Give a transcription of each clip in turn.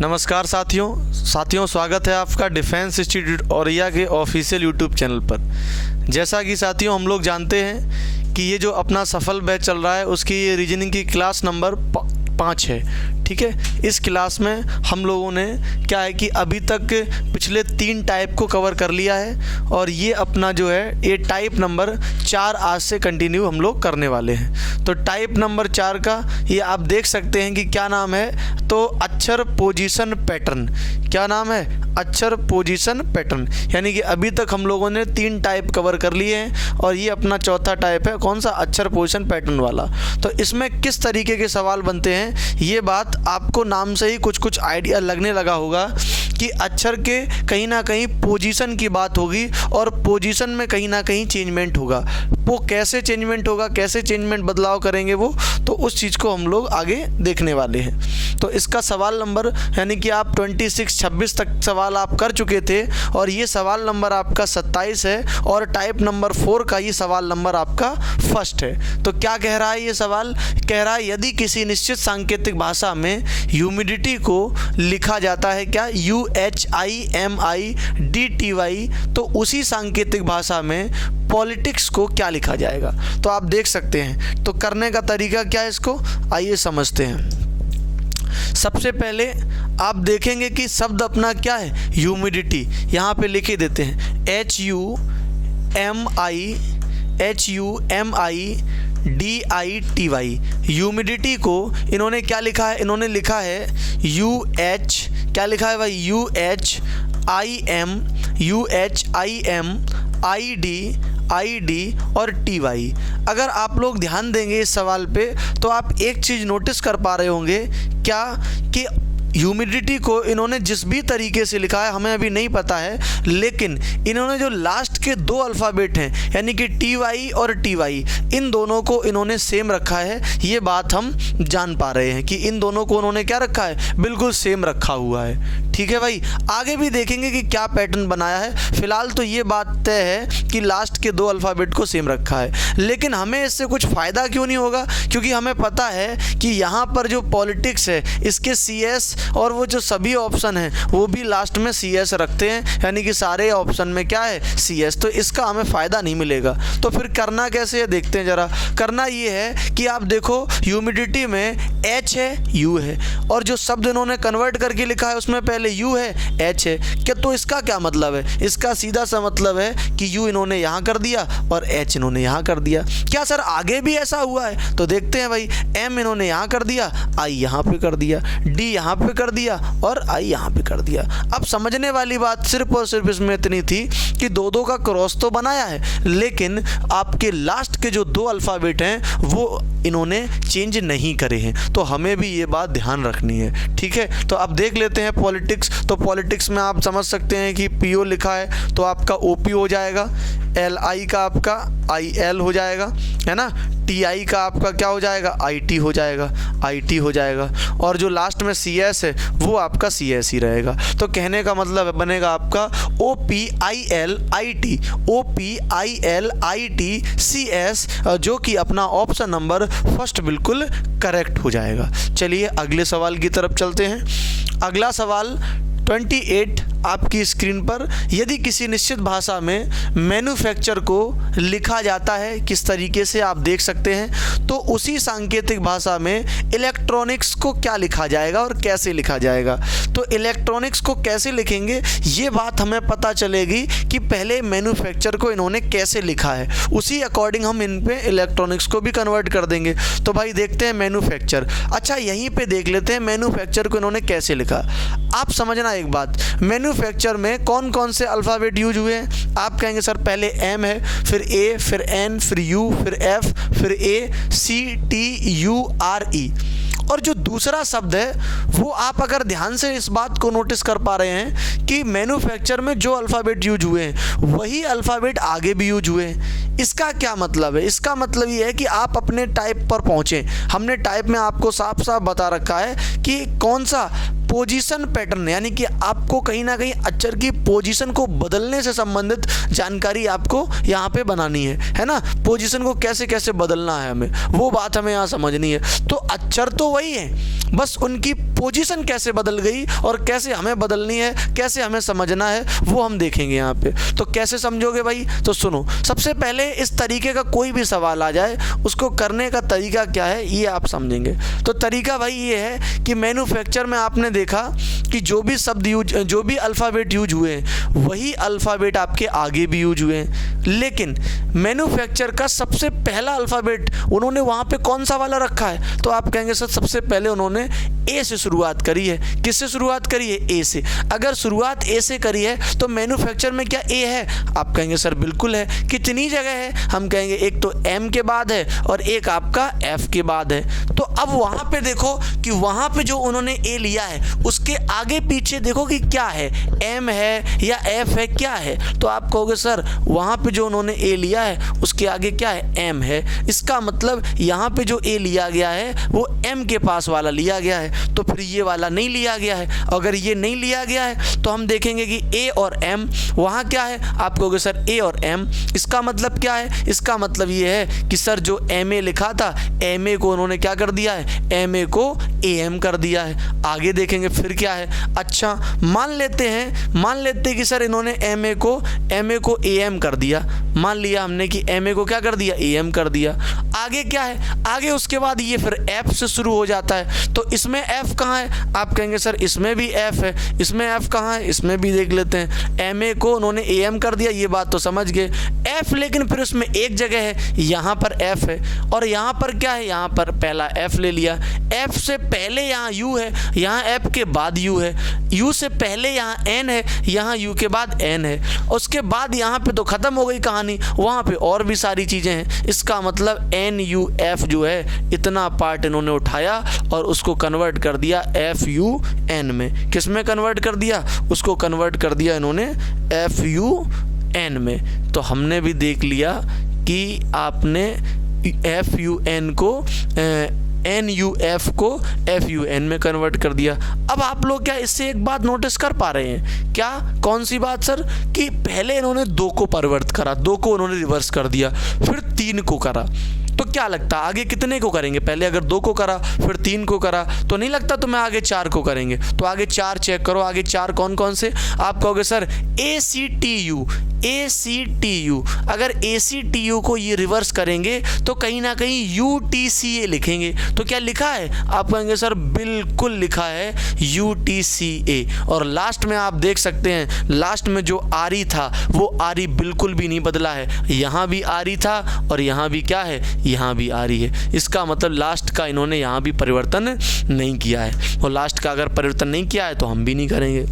नमस्कार साथियों स्वागत है आपका डिफेंस इंस्टीट्यूट औरैया के ऑफिशियल यूट्यूब चैनल पर। जैसा कि साथियों हम लोग जानते हैं कि ये जो अपना सफल बैच चल रहा है उसकी ये रीजनिंग की क्लास नंबर 5 है। ठीक है, इस क्लास में हम लोगों ने क्या है कि अभी तक पिछले 3 टाइप को कवर कर लिया है और ये अपना जो है ये टाइप नंबर 4 आज से कंटिन्यू हम लोग करने वाले हैं। तो टाइप नंबर 4 का ये आप देख सकते हैं कि क्या नाम है, तो अक्षर पोजीशन पैटर्न। क्या नाम है? अक्षर पोजीशन पैटर्न। यानी कि अभी तक हम लोगों ने 3 टाइप कवर कर लिए हैं और ये अपना चौथा टाइप है। कौन सा? अक्षर पोजीशन पैटर्न वाला। तो इसमें किस तरीके के सवाल बनते हैं ये बात आपको नाम से ही कुछ आइडिया लगने लगा होगा कि अक्षर के कहीं ना कहीं पोजीशन की बात होगी और पोजीशन में कहीं ना कहीं चेंजमेंट होगा। वो कैसे चेंजमेंट होगा, कैसे चेंजमेंट बदलाव करेंगे वो, तो उस चीज़ को हम लोग आगे देखने वाले हैं। तो इसका सवाल नंबर यानी कि आप 26 तक सवाल आप कर चुके थे और ये सवाल नंबर आपका 27 है और टाइप नंबर 4 का ये सवाल नंबर आपका फर्स्ट है। तो क्या कह रहा है ये सवाल? कह रहा है यदि किसी निश्चित सांकेतिक भाषा में ह्यूमिडिटी को लिखा जाता है क्या? UHIMIDTY, तो उसी सांकेतिक भाषा में पॉलिटिक्स को क्या लिखा जाएगा? तो आप देख सकते हैं। तो करने का तरीका क्या है इसको, आइए समझते हैं। सबसे पहले आप देखेंगे कि शब्द अपना क्या है, ह्यूमिडिटी। यहाँ पे लिखे देते हैं HUMIDITY। ह्यूमिडिटी को इन्होंने क्या लिखा है? इन्होंने लिखा है UH, क्या लिखा है भाई? UHIMID और TY। अगर आप लोग ध्यान देंगे इस सवाल पे तो आप एक चीज़ नोटिस कर पा रहे होंगे, क्या कि ह्यूमिडिटी को इन्होंने जिस भी तरीके से लिखा है हमें अभी नहीं पता है, लेकिन इन्होंने जो लास्ट के 2 अल्फ़ाबेट हैं यानी कि TY और TY, इन दोनों को इन्होंने सेम रखा है। ये बात हम जान पा रहे हैं कि इन दोनों को उन्होंने क्या रखा है, बिल्कुल सेम रखा हुआ है। ठीक है भाई, आगे भी देखेंगे कि क्या पैटर्न बनाया है। फिलहाल तो ये बात तय है कि लास्ट के 2 अल्फ़ाबेट को सेम रखा है, लेकिन हमें इससे कुछ फ़ायदा क्यों नहीं होगा? क्योंकि हमें पता है कि यहाँ पर जो पॉलिटिक्स है इसके CS और वो जो सभी ऑप्शन हैं वो भी लास्ट में CS रखते हैं, यानी कि सारे ऑप्शन में क्या है, CS। तो इसका हमें फ़ायदा नहीं मिलेगा। तो फिर करना कैसे है देखते हैं ज़रा। करना ये है कि आप देखो ह्यूमिडिटी में H है, U है और जो शब्द इन्होंने कन्वर्ट करके लिखा है उसमें पहले U है, H है। क्या तो इसका क्या मतलब है? इसका सीधा सा मतलब है कि U इन्होंने यहाँ कर दिया और H इन्होंने यहाँ कर दिया। क्या सर आगे भी ऐसा हुआ है? तो देखते हैं भाई। M इन्होंने यहाँ कर दिया, I यहाँ पे कर दिया, D यहाँ पे कर दिया और I यहाँ पे कर दिया। अब समझने वाली बात सिर्फ और सिर्फ इसमें इतनी थी कि 2 का क्रॉस तो बनाया है, लेकिन आपके लास्ट के जो 2 अल्फ़ाबेट हैं वो इन्होंने चेंज नहीं करे हैं। तो हमें भी ये बात ध्यान रखनी है। ठीक है, तो अब देख लेते हैं पॉलिटिक्स। तो पॉलिटिक्स में आप समझ सकते हैं कि PO लिखा है तो आपका OP हो जाएगा, LI का आपका IL हो जाएगा, है ना। TI का आपका क्या हो जाएगा? IT हो जाएगा, IT हो जाएगा और जो लास्ट में CS है वो आपका CS ही रहेगा। तो कहने का मतलब बनेगा आपका OPILIT जो कि अपना ऑप्शन नंबर फर्स्ट बिल्कुल करेक्ट हो जाएगा। चलिए अगले सवाल की तरफ चलते हैं। अगला सवाल 28 आपकी स्क्रीन पर, यदि किसी निश्चित भाषा में मैन्युफैक्चर को लिखा जाता है, किस तरीके से आप देख सकते हैं, तो उसी सांकेतिक भाषा में इलेक्ट्रॉनिक्स को क्या लिखा जाएगा और कैसे लिखा जाएगा। तो इलेक्ट्रॉनिक्स को कैसे लिखेंगे ये बात हमें पता चलेगी कि पहले मैन्युफैक्चर को इन्होंने कैसे लिखा है, उसी अकॉर्डिंग हम इन पे इलेक्ट्रॉनिक्स को भी कन्वर्ट कर देंगे। तो भाई देखते हैं मैन्युफैक्चर। अच्छा यहीं पे देख लेते हैं मैन्युफैक्चर को इन्होंने कैसे लिखा। आप समझना एक बात, मैन्युफैक्चर में कौन कौन से अल्फ़ाबेट यूज हुए हैं? आप कहेंगे सर पहले M है, फिर A, फिर N, फिर U, फिर F, फिर ACTURE और जो दूसरा शब्द है वो आप अगर ध्यान से इस बात को नोटिस कर पा रहे हैं कि मैन्युफैक्चर में जो अल्फ़ाबेट यूज हुए हैं वही अल्फ़ाबेट आगे भी यूज हुए हैं। इसका क्या मतलब है? इसका मतलब ये है कि आप अपने टाइप पर पहुँचें। हमने टाइप में आपको साफ साफ बता रखा है कि कौन सा पोजीशन पैटर्न, यानी कि आपको कहीं ना कहीं अक्षर की पोजीशन को बदलने से संबंधित जानकारी आपको यहाँ पे बनानी है ना। पोजीशन को कैसे कैसे बदलना है हमें, वो बात हमें यहाँ समझनी है। तो अक्षर तो वही हैं, बस उनकी पोजीशन कैसे बदल गई और कैसे हमें बदलनी है, कैसे हमें समझना है, वो हम देखेंगे यहाँ पे। तो कैसे समझोगे भाई? तो सुनो, सबसे पहले इस तरीके का कोई भी सवाल आ जाए उसको करने का तरीका क्या है ये आप समझेंगे। तो तरीका भाई ये है कि मैन्युफैक्चर में आपने देखा कि जो भी शब्द जो भी अल्फ़ाबेट यूज हुए हैं वही अल्फ़ाबेट आपके आगे भी यूज हुए हैं, लेकिन मैन्युफैक्चर का सबसे पहला अल्फ़ाबेट उन्होंने वहाँ पे कौन सा वाला रखा है? तो आप कहेंगे सर सबसे पहले उन्होंने ए से शुरुआत करी है। किससे शुरुआत करी है? ए से। अगर शुरुआत ए से करी है तो मैन्युफैक्चर में क्या ए है? आप कहेंगे सर बिल्कुल है। कितनी जगह है? हम कहेंगे एक तो एम के बाद है और एक आपका एफ के बाद है। तो अब वहाँ पे देखो कि वहाँ पे जो उन्होंने ए लिया है उसके आगे पीछे देखो कि क्या है, एम है या एफ है, क्या है? तो आप कहोगे सर वहाँ पे जो उन्होंने ए लिया है उसके आगे क्या है? एम है। इसका मतलब यहाँ पे जो ए लिया गया है वो एम के पास वाला लिया गया है, तो फिर ये वाला नहीं लिया गया है। अगर ये नहीं लिया गया है तो हम देखेंगे कि ए और एम वहाँ क्या है? आप कहोगे सर ए और एम। इसका मतलब क्या है? इसका मतलब ये है कि सर जो एम ए लिखा था एम ए को उन्होंने क्या कर दिया है? एम ए को ए एम कर दिया है। आगे देखेंगे फिर क्या है। अच्छा मान लेते हैं कि सर इन्होंने एम ए को ए एम कर दिया। मान लिया हमने कि एम ए को क्या कर दिया? ए एम कर दिया। आगे क्या है? आगे उसके बाद ये फिर एफ से शुरू हो जाता है। तो इसमें एफ कहाँ है? आप कहेंगे सर इसमें भी एफ है। इसमें एफ कहाँ है? इसमें भी देख लेते हैं। एम ए को उन्होंने ए एम कर दिया, ये बात तो समझ गए। एफ लेकिन फिर उसमें एक जगह है, यहाँ पर एफ है और यहाँ पर क्या है? यहाँ पर पहला एफ ले लिया। एफ से पहले यहाँ यू है, यहाँ एफ के बाद यू है। यू से पहले यहाँ एन है, यहाँ यू के बाद एन है। उसके बाद यहाँ पे तो ख़त्म हो गई कहानी, वहाँ पे और भी सारी चीज़ें हैं। इसका मतलब एन यू एफ जो है इतना पार्ट इन्होंने उठाया और उसको कन्वर्ट कर दिया एफ यू एन में। किस में कन्वर्ट कर दिया? उसको कन्वर्ट कर दिया इन्होंने एफ यू एन में। तो हमने भी देख लिया कि आपने एफ यू एन को एन यू एफ को एफ यू एन में कन्वर्ट कर दिया। अब आप लोग क्या इससे एक बात नोटिस कर पा रहे हैं क्या? कौन सी बात सर? कि पहले इन्होंने 2 को परिवर्तित करा, 2 को उन्होंने रिवर्स कर दिया, फिर 3 को करा। तो क्या लगता है आगे कितने को करेंगे? पहले अगर 2 को करा फिर 3 को करा तो नहीं लगता तुम्हें आगे 4 को करेंगे। तो आगे 4 चेक करो, आगे 4 कौन कौन से? आप कहोगे सर ACTU। अगर ACTU को ये रिवर्स करेंगे तो कहीं ना कहीं UTCA लिखेंगे। तो क्या लिखा है? आप कहेंगे सर बिल्कुल लिखा है UTCA। और लास्ट में आप देख सकते हैं, लास्ट में जो आरी था वो आरी बिल्कुल भी नहीं बदला है। यहाँ भी आरी था और यहाँ भी क्या है? यहाँ भी आरी है। इसका मतलब लास्ट का इन्होंने यहाँ भी परिवर्तन नहीं किया है, और लास्ट का अगर परिवर्तन नहीं किया है तो हम भी नहीं करेंगे।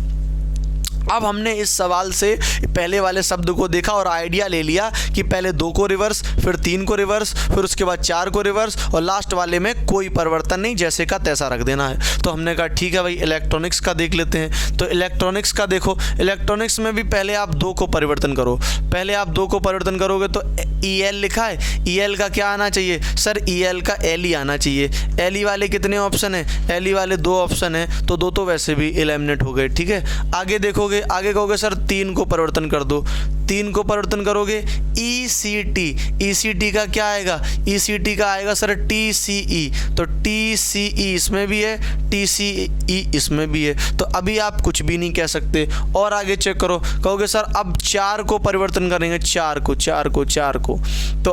अब हमने इस सवाल से पहले वाले शब्द को देखा और आइडिया ले लिया कि पहले 2 को रिवर्स, फिर 3 को रिवर्स, फिर उसके बाद 4 को रिवर्स और लास्ट वाले में कोई परिवर्तन नहीं, जैसे का तैसा रख देना है। तो हमने कहा ठीक है भाई इलेक्ट्रॉनिक्स का देख लेते हैं। तो इलेक्ट्रॉनिक्स का देखो, इलेक्ट्रॉनिक्स में भी पहले आप 2 को परिवर्तन करो। पहले आप 2 को परिवर्तन करोगे तो EL लिखा है, EL का क्या आना चाहिए? सर EL का LE आना चाहिए। LE वाले कितने ऑप्शन है? LE वाले 2 ऑप्शन है, तो 2 तो वैसे भी एलिमिनेट हो गए। ठीक है, आगे देखोगे, आगे कहोगे सर 3 को परिवर्तन कर दो। 3 को परिवर्तन करोगे ECT का क्या आएगा? ECT का आएगा सर TCE। तो TCE इसमें भी है, TCE इसमें भी है। तो अभी आप कुछ भी नहीं कह सकते। और आगे चेक करो, कहोगे सर अब 4 को परिवर्तन करेंगे, 4 को तो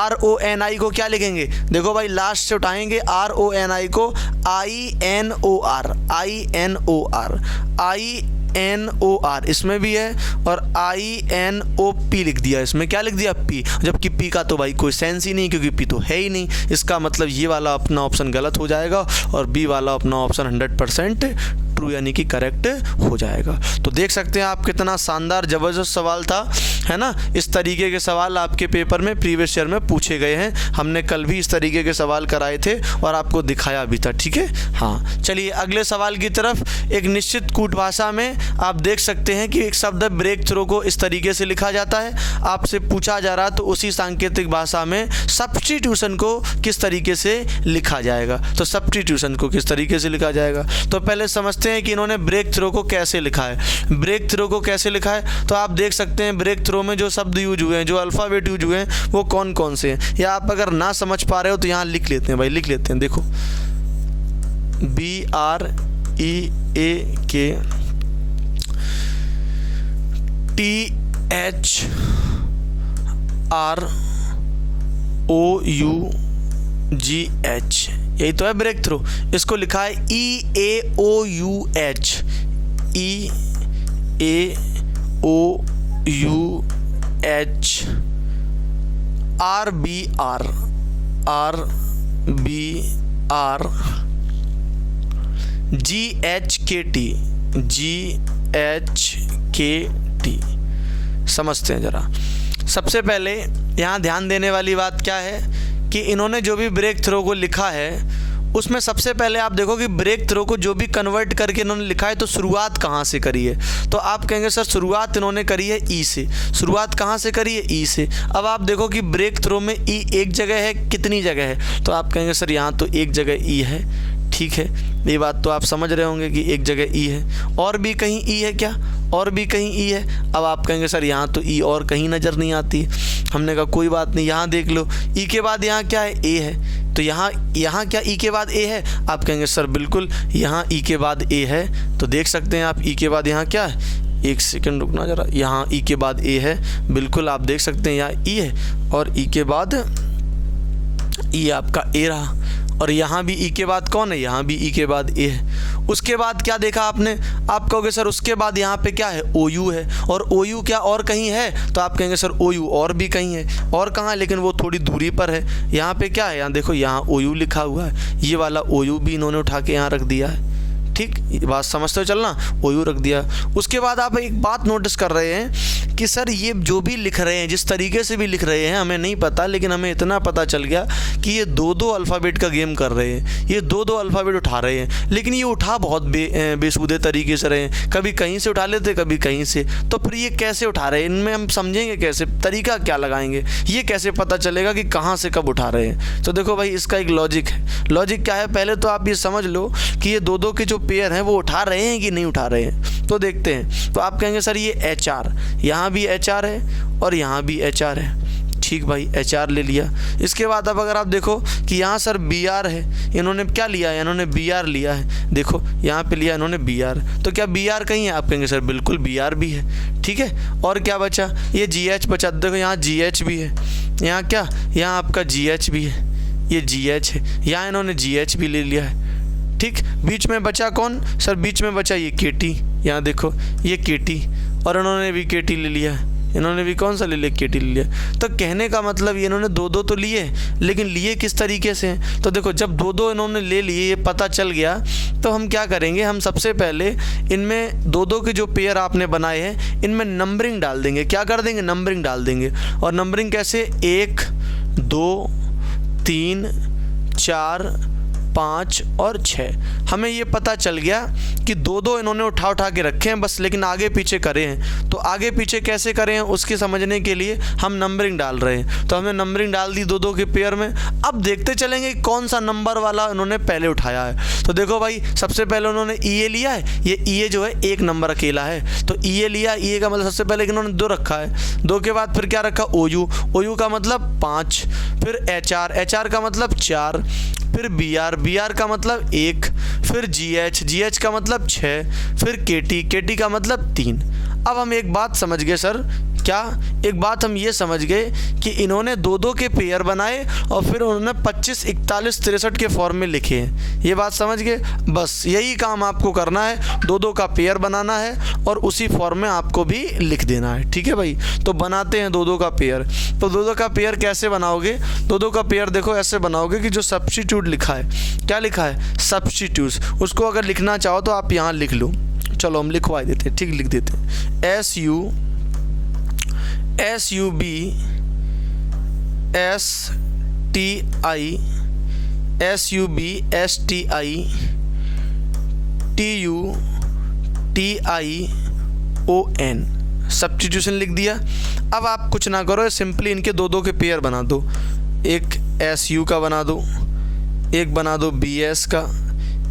RONI को क्या लिखेंगे? देखो भाई लास्ट से उठाएंगे RONI को INOR इसमें भी है और INOP लिख दिया। इसमें क्या लिख दिया? P, जबकि P का तो भाई कोई सेंस ही नहीं क्योंकि P तो है ही नहीं। इसका मतलब ये वाला अपना ऑप्शन गलत हो जाएगा और B वाला अपना ऑप्शन 100% ट्रू यानी कि करेक्ट हो जाएगा। तो देख सकते हैं आप कितना शानदार ज़बरदस्त सवाल था, है ना। इस तरीके के सवाल आपके पेपर में प्रीवियस ईयर में पूछे गए हैं। हमने कल भी इस तरीके के सवाल कराए थे और आपको दिखाया भी था। ठीक है, हाँ चलिए अगले सवाल की तरफ। एक निश्चित कूट भाषा में आप देख सकते हैं कि एक शब्द ब्रेक थ्रो को इस तरीके से लिखा जाता है। आपसे पूछा जा रहा तो उसी सांकेतिक भाषा में सब्स्टिट्यूशन को किस तरीके से लिखा जाएगा। तो सब्स्टिट्यूशन को किस तरीके से लिखा जाएगा, तो पहले समझते हैं कि इन्होंने ब्रेक थ्रो को कैसे लिखा है। ब्रेक थ्रो को कैसे लिखा है तो आप देख सकते हैं ब्रेक थ्रो में जो शब्द यूज हुए हैं, जो अल्फ़ाबेट यूज हुए हैं वो कौन कौन से हैं, या आप अगर ना समझ पा रहे हो तो यहाँ लिख लेते हैं भाई, लिख लेते हैं। देखो BREAK THROUGH, यही तो है ब्रेक थ्रो। इसको लिखा है EAOUH, RBR GHKT। समझते हैं ज़रा। सबसे पहले यहाँ ध्यान देने वाली बात क्या है कि इन्होंने जो भी ब्रेक थ्रो को लिखा है उसमें सबसे पहले आप देखो कि ब्रेक थ्रो को जो भी कन्वर्ट करके इन्होंने लिखा है तो शुरुआत कहाँ से करी है। तो आप कहेंगे सर शुरुआत इन्होंने करी है ई से। शुरुआत कहाँ से करी है? ई से। अब आप देखो कि ब्रेक थ्रो में ई एक जगह है, कितनी जगह है? तो आप कहेंगे सर यहाँ तो एक जगह ई है। ठीक है, ये बात तो आप समझ रहे होंगे कि एक जगह ई है। और भी कहीं ई है क्या? और भी कहीं ई है? अब आप कहेंगे सर यहाँ तो ई और कहीं नज़र नहीं आती। हमने कहा कोई बात नहीं, यहाँ देख लो, ई के बाद यहाँ क्या है? ए है। तो यहाँ क्या ई के बाद ए है? आप कहेंगे सर बिल्कुल यहाँ ई के बाद ए है। तो देख सकते हैं आप ई के बाद यहाँ क्या है? एक सेकंड रुकना ज़रा, यहाँ ई के बाद ए है, बिल्कुल आप देख सकते हैं यहाँ ई है, और ई के बाद ई आपका ए रहा। और यहाँ भी ई के बाद कौन है? यहाँ भी ई के बाद ए है। उसके बाद क्या देखा आपने? आप कहोगे सर उसके बाद यहाँ पे क्या है? ओ यू है। और ओ यू क्या और कहीं है? तो आप कहेंगे सर ओ यू और भी कहीं है। और कहाँ? लेकिन वो थोड़ी दूरी पर है। यहाँ पे क्या है? यहाँ देखो, यहाँ ओ यू लिखा हुआ है, ये वाला ओ यू भी इन्होंने उठा के यहाँ रख दिया है। ठीक, ये बात समझते हो चलना, ओ यू रख दिया। उसके बाद आप एक बात नोटिस कर रहे हैं कि सर ये जो भी लिख रहे हैं, जिस तरीके से भी लिख रहे हैं हमें नहीं पता, लेकिन हमें इतना पता चल गया कि ये दो अल्फ़ाबेट का गेम कर रहे हैं। ये दो अल्फ़ाबेट उठा रहे हैं, लेकिन ये उठा बहुत बेसूदे तरीके से रहे हैं। कभी कहीं से उठा लेते, कभी कहीं से। तो फिर ये कैसे उठा रहे हैं, इनमें हम समझेंगे कैसे, तरीका क्या लगाएंगे, ये कैसे पता चलेगा कि कहाँ से कब उठा रहे हैं। तो देखो भाई, इसका एक लॉजिक है। लॉजिक क्या है? पहले तो आप ये समझ लो कि ये दो के जो पेयर हैं वो उठा रहे हैं कि नहीं उठा रहे हैं। तो देखते हैं। तो आप कहेंगे सर ये HR, यहाँ भी HR है और यहाँ भी HR है। ठीक भाई, HR ले लिया। इसके बाद अब अगर आप देखो कि यहाँ सर BR है, इन्होंने क्या लिया है? इन्होंने BR लिया है। देखो यहाँ पे लिया इन्होंने BR, तो क्या BR कहीं है? आप कहेंगे सर बिल्कुल BR भी है। ठीक है, और क्या बचा? ये GH बचा। देखो यहाँ GH भी है, यहाँ क्या, यहाँ आपका GH भी है, ये GH है, यहाँ इन्होंने GH भी ले लिया है। ठीक, बीच में बचा कौन? सर बीच में बचा ये KT, यहाँ देखो ये KT, और इन्होंने भी KT ले लिया है। इन्होंने भी कौन सा ले लिया? KT ले लिया। तो कहने का मतलब ये इन्होंने दो तो लिए, लेकिन लिए किस तरीके से? तो देखो, जब दो इन्होंने ले लिए, ये पता चल गया, तो हम क्या करेंगे? हम सबसे पहले इनमें दो के जो पेयर आपने बनाए हैं इनमें नंबरिंग डाल देंगे। क्या कर देंगे? नंबरिंग डाल देंगे। और नंबरिंग कैसे? 1 2 3 4 5 और 6। हमें ये पता चल गया कि दो इन्होंने उठा के रखे हैं बस, लेकिन आगे पीछे करे हैं। तो आगे पीछे कैसे करें हैं उसके समझने के लिए हम नंबरिंग डाल रहे हैं। तो हमने नंबरिंग डाल दी दो के पेयर में। अब देखते चलेंगे कौन सा नंबर वाला उन्होंने पहले उठाया है। तो देखो भाई, सबसे पहले उन्होंने EA लिया है। ये EA जो है एक नंबर अकेला है, तो EA लिया। EA का मतलब सबसे पहले इन्होंने 2 रखा है। 2 के बाद फिर क्या रखा? OU। OU का मतलब 5, फिर HR का मतलब 4, फिर BR का मतलब 1, फिर GH का मतलब 6, फिर KT का मतलब 3। अब हम एक बात समझ गए सर, क्या? एक बात हम ये समझ गए कि इन्होंने दो के पेयर बनाए और फिर उन्होंने 25 41 63 के फॉर्म में लिखे हैं। ये बात समझ गए? बस यही काम आपको करना है, दो का पेयर बनाना है और उसी फॉर्म में आपको भी लिख देना है। ठीक है भाई, तो बनाते हैं दो का पेयर। तो दो का पेयर कैसे बनाओगे? दो का पेयर देखो ऐसे बनाओगे कि जो सब्स्टिट्यूट लिखा है, क्या लिखा है? सब्स्टिट्यूट्स। उसको अगर लिखना चाहो तो आप यहाँ लिख लो। चलो हम लिखवा देते हैं। ठीक, लिख देते हैं। SUB STI TUTION। सब्स्टिट्यूशन लिख दिया। अब आप कुछ ना करो, सिंपली इनके दो के पेयर बना दो। एक SU का बना दो, एक बना दो BS का,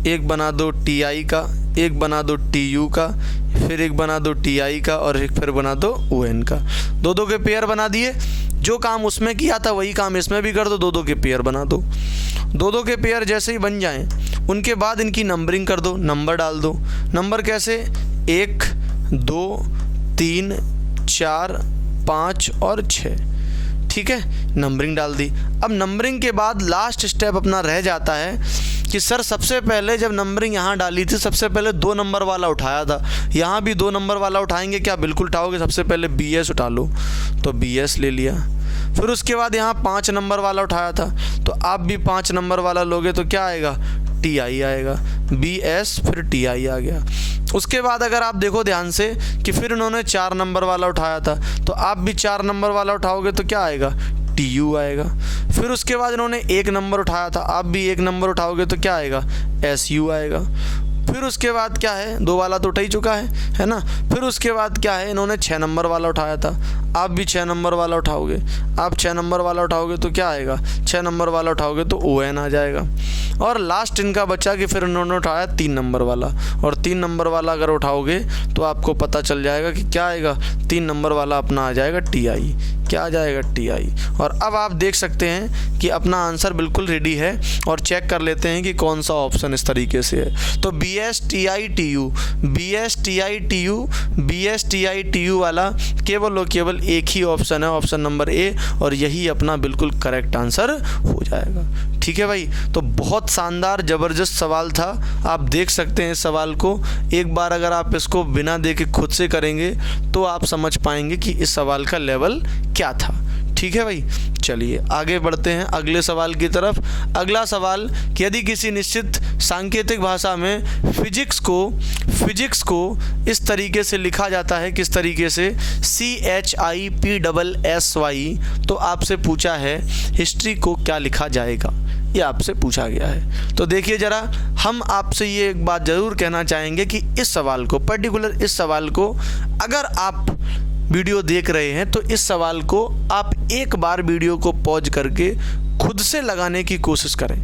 एक बना दो TI का, एक बना दो TU का, फिर एक बना दो TI का, और एक फिर बना दो ON का। दो के पेयर बना दिए। जो काम उसमें किया था वही काम इसमें भी कर दो, दो के पेयर बना दो। दो के पेयर जैसे ही बन जाएं, उनके बाद इनकी नंबरिंग कर दो, नंबर डाल दो। नंबर कैसे? 1 2 3 4 5 और 6। ठीक है, नंबरिंग डाल दी। अब नंबरिंग के बाद लास्ट स्टेप अपना रह जाता है कि सर सबसे पहले जब नंबरिंग यहाँ डाली थी, सबसे पहले 2 नंबर वाला उठाया था, यहाँ भी 2 नंबर वाला उठाएंगे क्या? बिल्कुल उठाओगे। सबसे पहले BS उठा लो, तो BS ले लिया। फिर उसके बाद यहाँ 5 नंबर वाला उठाया था, तो आप भी 5 नंबर वाला लोगे तो क्या आएगा? TI आएगा। BS फिर TI आ गया। उसके बाद अगर आप देखो ध्यान से कि फिर इन्होंने 4 नंबर वाला उठाया था, तो आप भी 4 नंबर वाला उठाओगे तो क्या आएगा? TU आएगा। फिर उसके बाद इन्होंने 1 नंबर उठाया था, आप भी 1 नंबर उठाओगे तो क्या आएगा? SU आएगा। फिर उसके बाद क्या है? 2 वाला तो उठ ही चुका है ना। फिर उसके बाद क्या है? इन्होंने 6 नंबर वाला उठाया था, आप भी 6 नंबर वाला उठाओगे। आप 6 नंबर वाला उठाओगे तो क्या आएगा? 6 नंबर वाला उठाओगे तो ON आ जाएगा। और लास्ट इनका बचा कि फिर इन्होंने उठाया 3 नंबर वाला, और 3 नंबर वाला अगर उठाओगे तो आपको पता चल जाएगा कि क्या आएगा? 3 नंबर वाला अपना आ जाएगा TI। क्या आ जाएगा? TI। और अब आप देख सकते हैं कि अपना आंसर बिल्कुल रेडी है, और चेक कर लेते हैं कि कौन सा ऑप्शन इस तरीके से है। तो BS TI TU, BS TI TU, BS TI TU वाला केवल और केवल एक ही ऑप्शन है, ऑप्शन नंबर A, और यही अपना बिल्कुल करेक्ट आंसर हो जाएगा। ठीक है भाई, तो बहुत शानदार ज़बरदस्त सवाल था। आप देख सकते हैं इस सवाल को, एक बार अगर आप इसको बिना देखे खुद से करेंगे तो आप समझ पाएंगे कि इस सवाल का लेवल क्या था। ठीक है भाई, चलिए आगे बढ़ते हैं अगले सवाल की तरफ। अगला सवाल कि यदि किसी निश्चित सांकेतिक भाषा में फिजिक्स को इस तरीके से लिखा जाता है, किस तरीके से? CHIPSSY, तो आपसे पूछा है हिस्ट्री को क्या लिखा जाएगा, ये आपसे पूछा गया है। तो देखिए ज़रा, हम आपसे ये एक बात ज़रूर कहना चाहेंगे कि इस सवाल को, पर्टिकुलर इस सवाल को, अगर आप वीडियो देख रहे हैं तो इस सवाल को आप एक बार वीडियो को पॉज करके खुद से लगाने की कोशिश करें।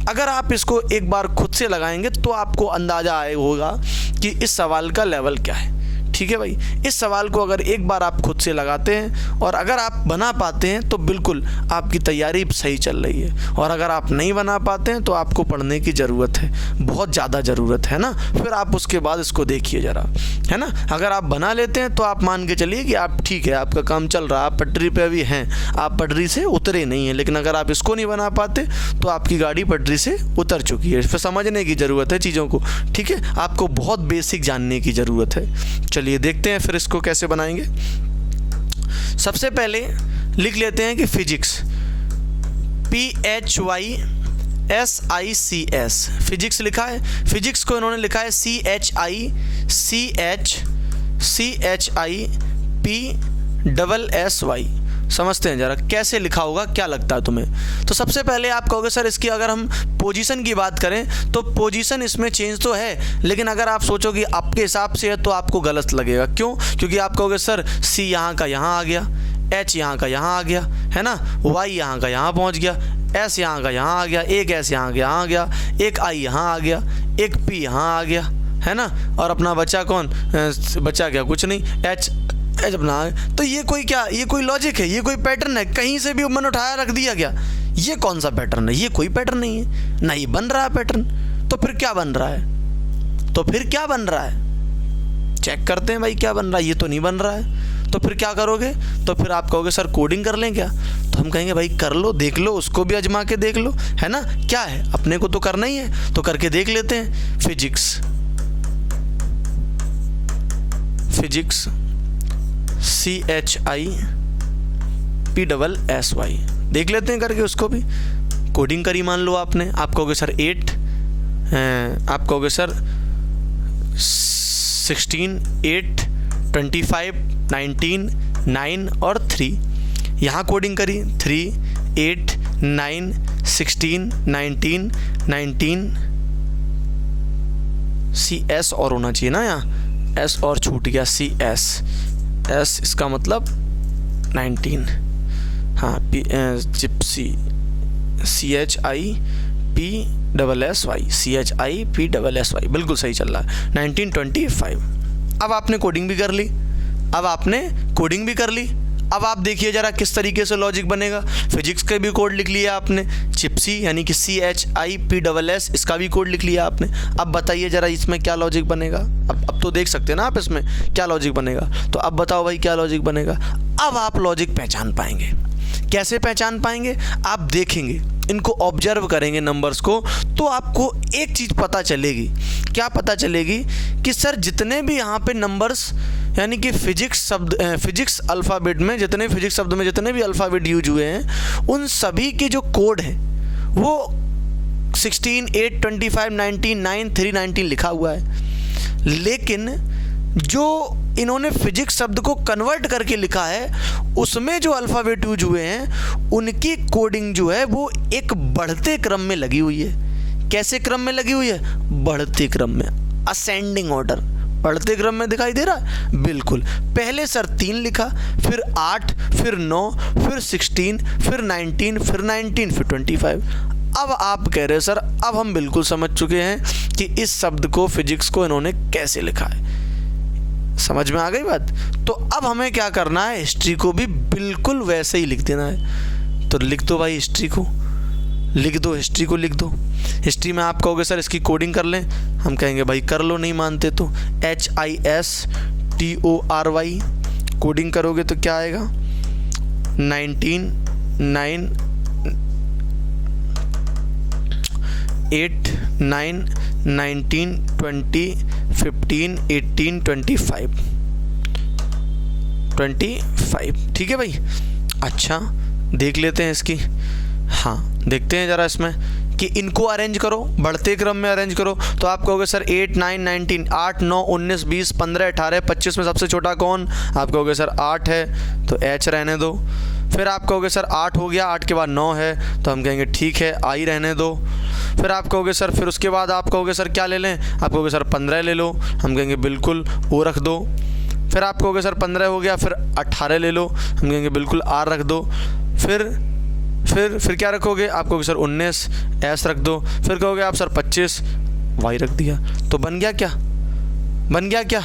अगर आप इसको एक बार खुद से लगाएंगे तो आपको अंदाज़ा आए होगा कि इस सवाल का लेवल क्या है। ठीक है भाई, इस सवाल को अगर एक बार आप खुद से लगाते हैं और अगर आप बना पाते हैं तो बिल्कुल आपकी तैयारी सही चल रही है, और अगर आप नहीं बना पाते हैं तो आपको पढ़ने की ज़रूरत है, बहुत ज़्यादा ज़रूरत है ना। फिर आप उसके बाद इसको देखिए ज़रा, है ना। अगर आप बना लेते हैं तो आप मान के चलिए कि आप ठीक है, आपका काम चल रहा है, आप पटरी पे अभी हैं, आप पटरी से उतरे नहीं हैं। लेकिन अगर आप इसको नहीं बना पाते तो आपकी गाड़ी पटरी से उतर चुकी है। फिर समझने की ज़रूरत है चीज़ों को, ठीक है, आपको बहुत बेसिक जानने की ज़रूरत है। चलिए देखते हैं फिर इसको कैसे बनाएंगे। सबसे पहले लिख लेते हैं कि फिजिक्स, PHYSICS, फिजिक्स लिखा है। फिजिक्स को इन्होंने लिखा है CHIPSSY। समझते हैं ज़रा कैसे लिखा होगा, क्या लगता है तुम्हें? तो सबसे पहले आप कहोगे सर इसकी अगर हम पोजीशन की बात करें तो पोजीशन इसमें चेंज तो है, लेकिन अगर आप सोचोगे आपके हिसाब से है तो आपको गलत लगेगा। क्यों? क्योंकि आप कहोगे सर C यहाँ का यहाँ आ गया, H यहाँ का यहाँ आ गया, है ना, Y यहाँ का यहाँ पहुँच गया, S यहाँ का यहाँ आ गया, एक S यहाँ का यहाँ आ गया, एक I यहाँ आ गया, एक P यहाँ आ गया, है ना, और अपना बच्चा कौन बच्चा? क्या कुछ नहीं, H अपना। तो ये कोई लॉजिक है? ये कोई पैटर्न है? कहीं से भी मन उठाया रख दिया क्या? ये कौन सा पैटर्न है? ये कोई पैटर्न नहीं है, नहीं बन रहा है पैटर्न। तो फिर क्या बन रहा है? चेक करते हैं भाई क्या बन रहा है। ये तो नहीं बन रहा है, तो फिर क्या करोगे? तो फिर आप कहोगे सर कोडिंग कर लें क्या? तो हम कहेंगे भाई कर लो, देख लो, उसको भी आजमा के देख लो, है ना, क्या है, अपने को तो करना ही है, तो करके देख लेते हैं। फिजिक्स CHIPSSY देख लेते हैं करके, उसको भी कोडिंग करी मान लो आपने। आप कहोगे सर 8, आप कहोगे सर 16, 8, 25, 19, 9 और 3। यहाँ कोडिंग करी 3, 8, 9, 16, 19, 19, CS और होना चाहिए ना, यहाँ S और छूट गया, CS, S इसका मतलब 19, हाँ, जिप्सी, CHIPSSY CHIPSSY, बिल्कुल सही चल रहा है, 1925। अब आपने कोडिंग भी कर ली, अब आप देखिए जरा किस तरीके से लॉजिक बनेगा। फिजिक्स के भी कोड लिख लिया आपने, चिप्सी यानी कि CHIPSS, इसका भी कोड लिख लिया आपने। अब बताइए जरा इसमें क्या लॉजिक बनेगा। अब तो देख सकते हैं ना आप इसमें क्या लॉजिक बनेगा। तो अब बताओ भाई क्या लॉजिक बनेगा। अब आप लॉजिक पहचान पाएंगे। कैसे पहचान पाएंगे? आप देखेंगे, इनको ऑब्जर्व करेंगे नंबर्स को, तो आपको एक चीज़ पता चलेगी। क्या पता चलेगी? कि सर जितने भी यहाँ पे नंबर्स यानी कि फिजिक्स अल्फ़ाबेट में जितने फिजिक्स शब्द में जितने भी अल्फ़ाबेट यूज हुए हैं, उन सभी के जो कोड हैं वो 16, 8, 25, 19, 9, 3, 19 लिखा हुआ है। लेकिन जो इन्होंने फिजिक्स शब्द को कन्वर्ट करके लिखा है, उसमें जो अल्फ़ाबेट यूज हुए हैं उनकी कोडिंग जो है वो एक बढ़ते क्रम में लगी हुई है। कैसे क्रम में लगी हुई है? बढ़ते क्रम में, असेंडिंग ऑर्डर, बढ़ते क्रम में दिखाई दे रहा है। बिल्कुल, पहले सर 3 लिखा, फिर 8, फिर 9, फिर 16, फिर 19, फिर 19, फिर 25। अब आप कह रहे हैं सर अब हम बिल्कुल समझ चुके हैं कि इस शब्द को फिजिक्स को इन्होंने कैसे लिखा है। समझ में आ गई बात? तो अब हमें क्या करना है? हिस्ट्री को भी बिल्कुल वैसे ही लिख देना है। तो लिख दो भाई, हिस्ट्री को लिख दो। हिस्ट्री में आप कहोगे सर इसकी कोडिंग कर लें, हम कहेंगे भाई कर लो, नहीं मानते तो HISTORY कोडिंग करोगे तो क्या आएगा? 19, 9, 8, 9, 19, 20, 15, 18, 25। ठीक है भाई। अच्छा देख लेते हैं इसकी। हाँ देखते हैं ज़रा इसमें कि इनको अरेंज करो, बढ़ते क्रम में अरेंज करो। तो आप कहोगे सर 8, 9, 19, 8, 9, 19, 20, 15, 18, 25 में सबसे छोटा कौन? आप कहोगे सर 8 है, तो H रहने दो। फिर आप कहोगे सर 8 हो गया, 8 के बाद 9 है, तो हम कहेंगे ठीक है, I रहने दो। फिर आप कहोगे सर, फिर उसके बाद आप कहोगे सर क्या ले लें? आप कहोगे सर 15 ले लो, हम कहेंगे बिल्कुल O रख दो। फिर आप कहोगे सर 15 हो गया, फिर 18 ले लो, हम कहेंगे बिल्कुल R रख दो। फिर क्या रखोगे? आप कहोगे सर 19 S रख दो। फिर कहोगे आप सर 25 Y रख दिया। तो बन गया क्या?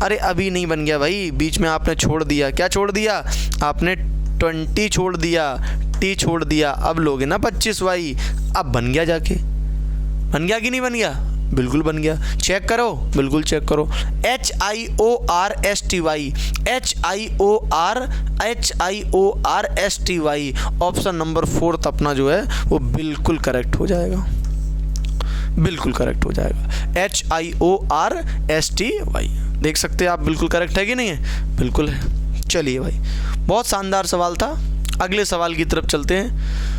अरे अभी नहीं बन गया भाई, बीच में आपने छोड़ दिया। क्या छोड़ दिया? आपने 20 छोड़ दिया, T छोड़ दिया। अब लोगे ना 25Y। अब बन गया जाके, बन गया कि नहीं बन गया? बिल्कुल बन गया। चेक करो, बिल्कुल चेक करो। HIORSTY ऑप्शन नंबर 4 अपना जो है वो बिल्कुल करेक्ट हो जाएगा, HIORSTY। देख सकते हैं आप, बिल्कुल करेक्ट है कि नहीं है? बिल्कुल है। चलिए भाई, बहुत शानदार सवाल था। अगले सवाल की तरफ चलते हैं।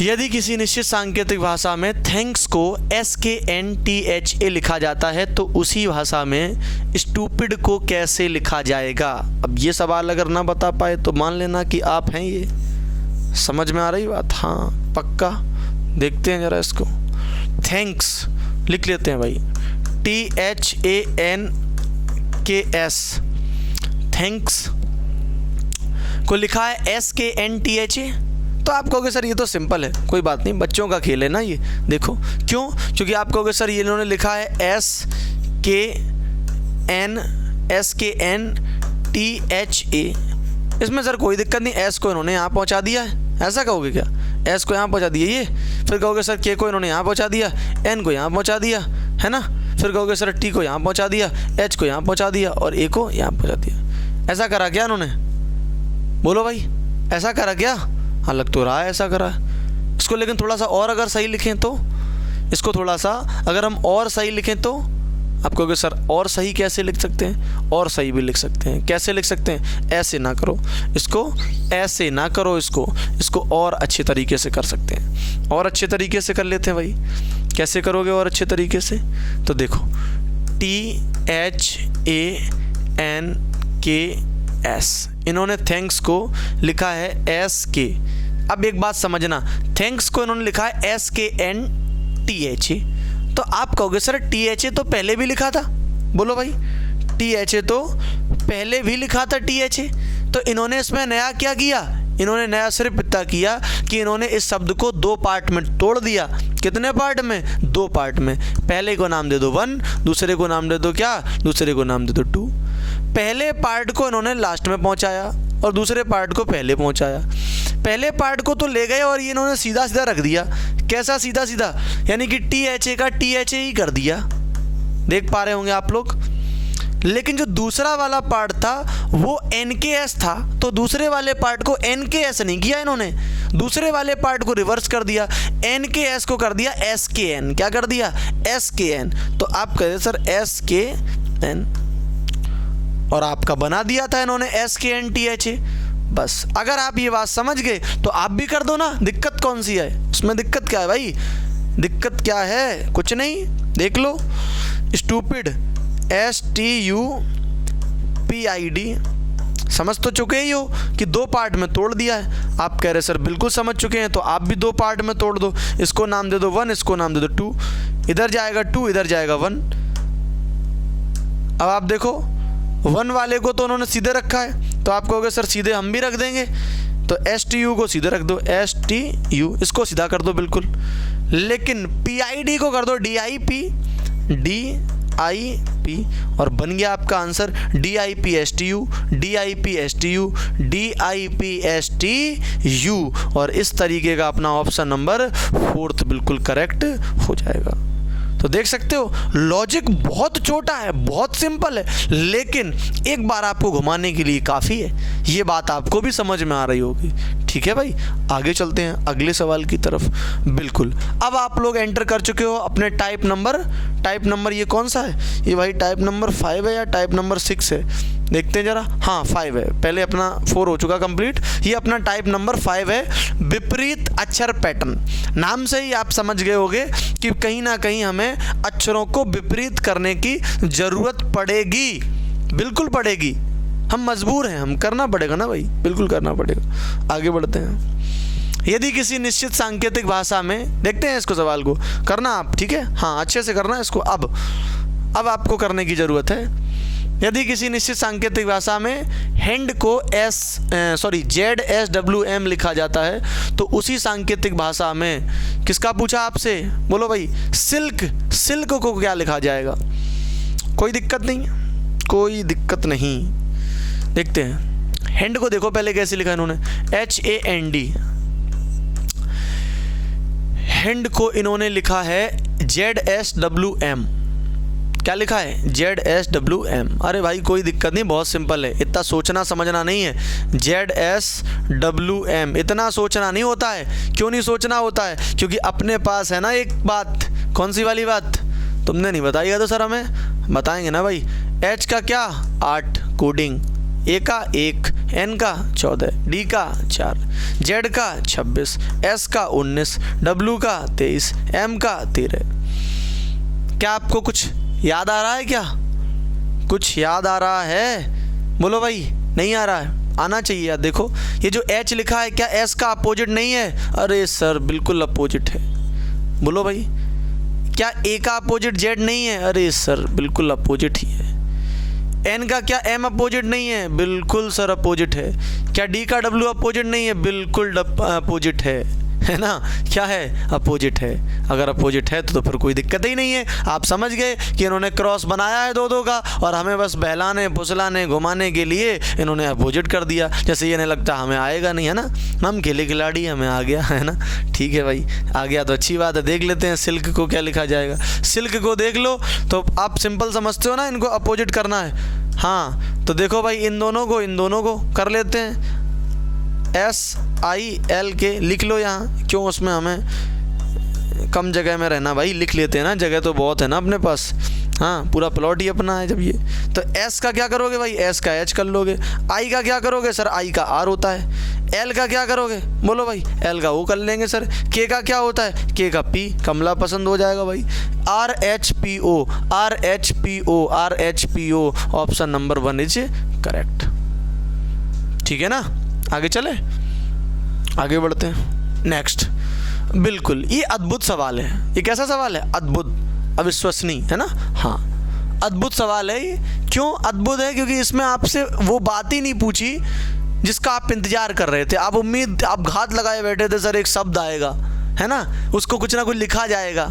यदि किसी निश्चित सांकेतिक भाषा में थैंक्स को SKNTHA लिखा जाता है तो उसी भाषा में स्टूपिड को कैसे लिखा जाएगा? अब ये सवाल अगर ना बता पाए तो मान लेना कि आप हैं ये। समझ में आ रही बात? हाँ पक्का। देखते हैं ज़रा इसको। थैंक्स लिख लेते हैं भाई, THANKS। थैंक्स को लिखा है SKNTHA। तो आप कहोगे सर ये तो सिंपल है, कोई बात नहीं, बच्चों का खेल है ना ये। देखो क्यों? क्योंकि आप कहोगे सर ये इन्होंने लिखा है SKNTHA। इसमें सर कोई दिक्कत नहीं, S को इन्होंने यहाँ पहुँचा दिया है, ऐसा कहोगे क्या? S को यहाँ पहुँचा दिया ये। फिर कहोगे सर K को इन्होंने यहाँ पहुँचा दिया, N को यहाँ पहुँचा दिया, है ना। फिर कहोगे सर T को यहाँ पहुँचा दिया, H को यहाँ पहुँचा दिया और A को यहाँ पहुँचा दिया। ऐसा करा क्या इन्होंने? बोलो भाई, ऐसा करा क्या? हाँ लग तो रहा है ऐसा करा है इसको। लेकिन थोड़ा सा और अगर सही लिखें तो, इसको थोड़ा सा अगर हम और सही लिखें तो आप कहोगे सर और सही कैसे लिख सकते हैं? और सही भी लिख सकते हैं। कैसे लिख सकते हैं? ऐसे ना करो इसको, ऐसे ना करो इसको और अच्छे तरीके से कर सकते हैं। और अच्छे तरीके से कर लेते हैं भाई। कैसे करोगे और अच्छे तरीके से? तो देखो THANKS, इन्होंने थैंक्स को लिखा है SK। अब एक बात समझना, थैंक्स को इन्होंने लिखा है SKNTHA। तो आप कहोगे सर THA तो पहले भी लिखा था। बोलो भाई, THA तो पहले भी लिखा था THA। तो इन्होंने इसमें नया क्या किया? इन्होंने नया सिर्फ इतना किया कि इन्होंने इस शब्द को 2 पार्ट में तोड़ दिया। कितने पार्ट में? 2 पार्ट में। पहले को नाम दे दो 1, दूसरे को नाम दे दो क्या? दूसरे को नाम दे दो 2। पहले पार्ट को इन्होंने लास्ट में पहुंचाया और दूसरे पार्ट को पहले पहुंचाया। पहले पार्ट को तो ले गए और ये इन्होंने सीधा सीधा रख दिया। कैसा सीधा सीधा? यानी कि THA का THA ही कर दिया। देख पा रहे होंगे आप लोग। लेकिन जो दूसरा वाला पार्ट था वो NKS था, तो दूसरे वाले पार्ट को NKS नहीं किया इन्होंने, दूसरे वाले पार्ट को रिवर्स कर दिया, NKS को कर दिया SKN। क्या कर दिया? SKN। तो आप कहें सर SKN, और आपका बना दिया था इन्होंने SKN THA। बस अगर आप ये बात समझ गए तो आप भी कर दो ना, दिक्कत कौन सी है उसमें? दिक्कत क्या है भाई? दिक्कत क्या है? कुछ नहीं, देख लो। स्टूपिड STUPID, समझ तो चुके ही हो कि 2 पार्ट में तोड़ दिया है। आप कह रहे सर बिल्कुल समझ चुके हैं, तो आप भी 2 पार्ट में तोड़ दो। इसको नाम दे दो 1, इसको नाम दे दो 2। इधर जाएगा 2, इधर जाएगा 1। अब आप देखो 1 वाले को तो उन्होंने सीधे रखा है, तो आप कहोगे सर सीधे हम भी रख देंगे, तो STU को सीधे रख दो, STU, इसको सीधा कर दो बिल्कुल। लेकिन PID को कर दो DIP, DIP, और बन गया आपका आंसर DIPSTU, DIPSTU, DIPSTU। और इस तरीके का अपना ऑप्शन नंबर 4 बिल्कुल करेक्ट हो जाएगा। तो देख सकते हो लॉजिक बहुत छोटा है, बहुत सिंपल है, लेकिन एक बार आपको घुमाने के लिए काफ़ी है। ये बात आपको भी समझ में आ रही होगी। ठीक है भाई, आगे चलते हैं अगले सवाल की तरफ। बिल्कुल, अब आप लोग एंटर कर चुके हो अपने टाइप नंबर ये कौन सा है? ये भाई टाइप नंबर 5 है या टाइप नंबर 6 है? देखते हैं जरा। हाँ 5 है, पहले अपना 4 हो चुका कंप्लीट। ये अपना टाइप नंबर 5 है, विपरीत अक्षर पैटर्न। नाम से ही आप समझ गए होंगे कि कहीं ना कहीं हमें अक्षरों को विपरीत करने की ज़रूरत पड़ेगी, बिल्कुल पड़ेगी। हम मजबूर हैं, हम करना पड़ेगा ना भाई, बिल्कुल करना पड़ेगा। आगे बढ़ते हैं। यदि किसी निश्चित सांकेतिक भाषा में, देखते हैं इसको सवाल को करना आप, ठीक है? हाँ अच्छे से करना इसको। अब आपको करने की ज़रूरत है। यदि किसी निश्चित सांकेतिक भाषा में हैंड को ZSWM लिखा जाता है, तो उसी सांकेतिक भाषा में किसका पूछा आपसे? बोलो भाई। सिल्क को क्या लिखा जाएगा? कोई दिक्कत नहीं, कोई दिक्कत नहीं। देखते हैं हैंड को, देखो पहले कैसे लिखा इन्होंने, HAND। हैंड को इन्होंने लिखा है ZSWM। क्या लिखा है? ZSWM। अरे भाई कोई दिक्कत नहीं, बहुत सिंपल है, इतना सोचना समझना नहीं है। ZSWM, इतना सोचना नहीं होता है। क्यों नहीं सोचना होता है? क्योंकि अपने पास है ना एक बात। कौन सी वाली बात? तुमने नहीं बताइएगा तो सर हमें बताएंगे ना भाई। H का क्या? 8 कोडिंग, A का 1, N का 14, D का 4, Z का 26, S का 19, W का 23, M का 13। क्या आपको कुछ याद आ रहा है? क्या कुछ याद आ रहा है? बोलो भाई। नहीं आ रहा है? आना चाहिए यार। देखो ये जो H लिखा है, क्या S का अपोजिट नहीं है? अरे सर बिल्कुल अपोजिट है। बोलो भाई। क्या A का अपोजिट Z नहीं है? अरे सर बिल्कुल अपोजिट ही है। N का क्या M अपोजिट नहीं है? बिल्कुल सर अपोजिट है। क्या D का W अपोजिट नहीं है? बिल्कुल अपोजिट है ना? क्या है? अपोजिट है। अगर अपोजिट है तो फिर कोई दिक्कत ही नहीं है। आप समझ गए कि इन्होंने क्रॉस बनाया है 2-2 का, और हमें बस बहलाने फुसलाने घुमाने के लिए इन्होंने अपोजिट कर दिया। जैसे ये नहीं लगता हमें आएगा नहीं, है ना? हम खेले खिलाड़ी, हमें आ गया, है ना? ठीक है भाई, आ गया तो अच्छी बात है। देख लेते हैं सिल्क को क्या लिखा जाएगा। सिल्क को देख लो तो आप सिंपल समझते हो ना, इनको अपोजिट करना है। हाँ तो देखो भाई, इन दोनों को कर लेते हैं। SILK लिख लो यहाँ, क्यों उसमें हमें कम जगह में रहना भाई, लिख लेते हैं ना, जगह तो बहुत है ना अपने पास। हाँ पूरा प्लॉट ही अपना है जब ये। तो S का क्या करोगे भाई? S का H कर लोगे। I का क्या करोगे सर? I का R होता है। L का क्या करोगे? बोलो भाई। L का O कर लेंगे सर। K का क्या होता है? K का P, कमला पसंद हो जाएगा भाई। RHPO option number 1 is correct. ठीक है ना? आगे चले, आगे बढ़ते हैं। नेक्स्ट, बिल्कुल ये अद्भुत सवाल है। ये कैसा सवाल है? अद्भुत, अविश्वसनीय, है ना? हाँ अद्भुत सवाल है ये। क्यों अद्भुत है? क्योंकि इसमें आपसे वो बात ही नहीं पूछी जिसका आप इंतजार कर रहे थे, आप घात लगाए बैठे थे सर एक शब्द आएगा, है ना, उसको कुछ ना कुछ लिखा जाएगा,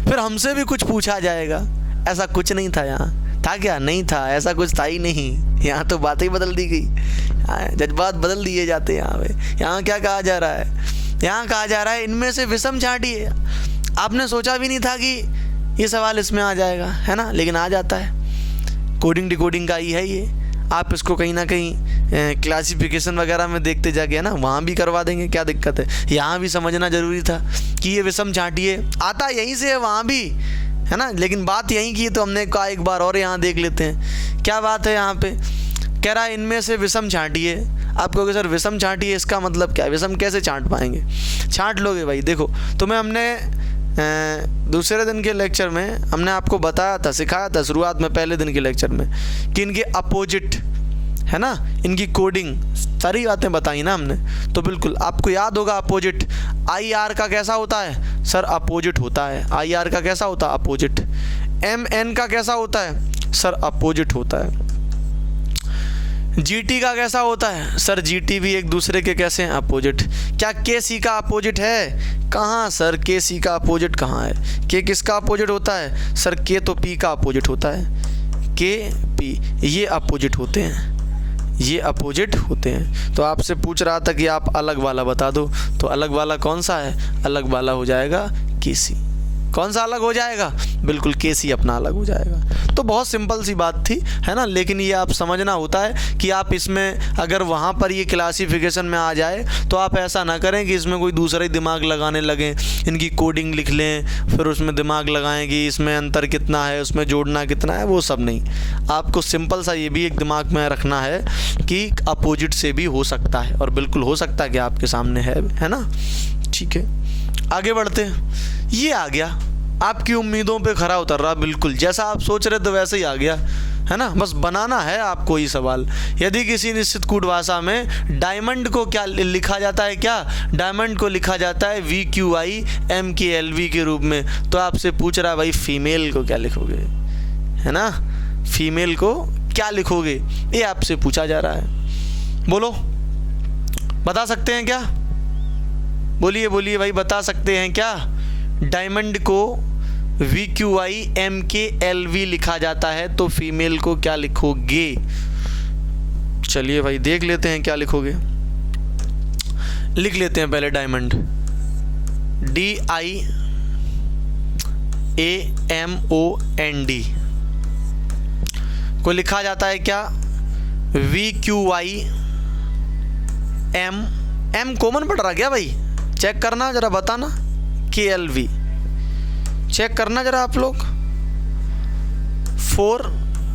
फिर हमसे भी कुछ पूछा जाएगा। ऐसा कुछ नहीं था यहाँ। था क्या? नहीं था, ऐसा कुछ था ही नहीं। यहाँ तो बातें ही बदल दी गई, जज्बात बदल दिए जाते हैं यहाँ पे। यहाँ क्या कहा जा रहा है? यहाँ कहा जा रहा है इनमें से विषम छांटिए। आपने सोचा भी नहीं था कि ये सवाल इसमें आ जाएगा, है ना, लेकिन आ जाता है। कोडिंग डिकोडिंग का ही है ये। आप इसको कहीं ना कहीं क्लासिफिकेशन वगैरह में देखते जाके, है ना, वहाँ भी करवा देंगे, क्या दिक्कत है। यहाँ भी समझना ज़रूरी था कि ये विषम छांटिए आता यहीं से है, वहाँ भी, है ना, लेकिन बात यहीं की, तो हमने कहा एक बार और यहाँ देख लेते हैं क्या बात है। यहाँ पे कह रहा है इनमें से विषम छांटिए। आप कहोगे सर विषम छांटिए, इसका मतलब क्या है? विषम कैसे छांट पाएंगे? छांट लोगे भाई। देखो, तुम्हें हमने दूसरे दिन के लेक्चर में हमने आपको बताया था, सिखाया था शुरुआत में पहले दिन के लेक्चर में कि इनके अपोजिट, है ना, इनकी कोडिंग, सारी बातें बताई ना हमने। तो बिल्कुल आपको याद होगा अपोजिट। आई आर का कैसा होता है सर? अपोजिट होता है। आई आर का कैसा होता है? अपोजिट। एम एन का कैसा होता है सर? अपोजिट होता है। जी टी का कैसा होता है सर? जी टी भी एक दूसरे के कैसे हैं? अपोजिट। क्या के सी का अपोजिट है? कहाँ सर? के सी का अपोजिट कहाँ है? के किसका अपोजिट होता है सर? के तो पी का अपोजिट होता है। के पी ये अपोजिट होते हैं, ये अपोजिट होते हैं। तो आपसे पूछ रहा था कि आप अलग वाला बता दो, तो अलग वाला कौन सा है? अलग वाला हो जाएगा के सी। कौन सा अलग हो जाएगा? बिल्कुल के सी अपना अलग हो जाएगा। तो बहुत सिंपल सी बात थी, है ना, लेकिन ये आप समझना होता है कि आप इसमें अगर वहाँ पर ये क्लासिफिकेशन में आ जाए तो आप ऐसा ना करें कि इसमें कोई दूसरा ही दिमाग लगाने लगें, इनकी कोडिंग लिख लें, फिर उसमें दिमाग लगाएं कि इसमें अंतर कितना है, उसमें जोड़ना कितना है, वो सब नहीं। आपको सिंपल सा ये भी एक दिमाग में रखना है कि अपोजिट से भी हो सकता है, और बिल्कुल हो सकता है कि आपके सामने है ना। ठीक है, आगे बढ़ते हैं। ये आ गया, आपकी उम्मीदों पे खरा उतर रहा, बिल्कुल जैसा आप सोच रहे थे वैसे ही आ गया, है ना। बस बनाना है आपको ये सवाल। यदि किसी निश्चित कूट भाषा में डायमंड को क्या लिखा जाता है? क्या डायमंड को लिखा जाता है VQI MKLV के रूप में, तो आपसे पूछ रहा है भाई फीमेल को क्या लिखोगे, है ना, फीमेल को क्या लिखोगे, ये आपसे पूछा जा रहा है। बोलो, बता सकते हैं क्या? बोलिए बोलिए भाई, बता सकते हैं क्या? डायमंड को VQI MKLV लिखा जाता है, तो फीमेल को क्या लिखोगे? चलिए भाई देख लेते हैं क्या लिखोगे। लिख लेते हैं पहले डायमंड, DIAMOND को लिखा जाता है क्या? VQI M कॉमन पड़ रहा क्या भाई? चेक करना जरा, बताना। KLV चेक करना जरा आप लोग। 4